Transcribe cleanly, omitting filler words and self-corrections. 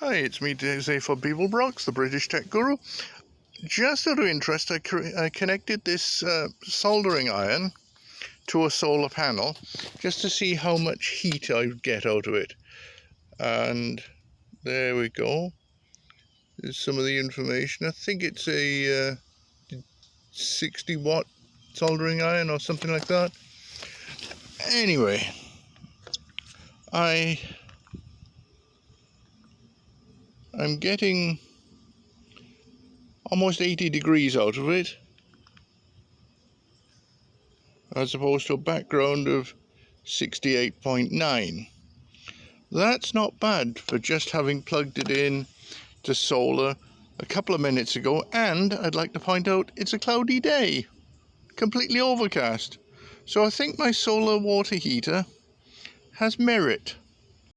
Hi, it's me, Dave for Beeblebrox, the British tech guru. Just out of interest, I connected this soldering iron to a solar panel just to see how much heat I would get out of it. And there we go. There's some of the information. I think it's a 60 watt soldering iron or something like that. Anyway, I'm getting almost 80 degrees out of it, as opposed to a background of 68.9. That's not bad for just having plugged it in to solar a couple of minutes ago, and I'd like to point out it's a cloudy day, completely overcast. So I think my solar water heater has merit.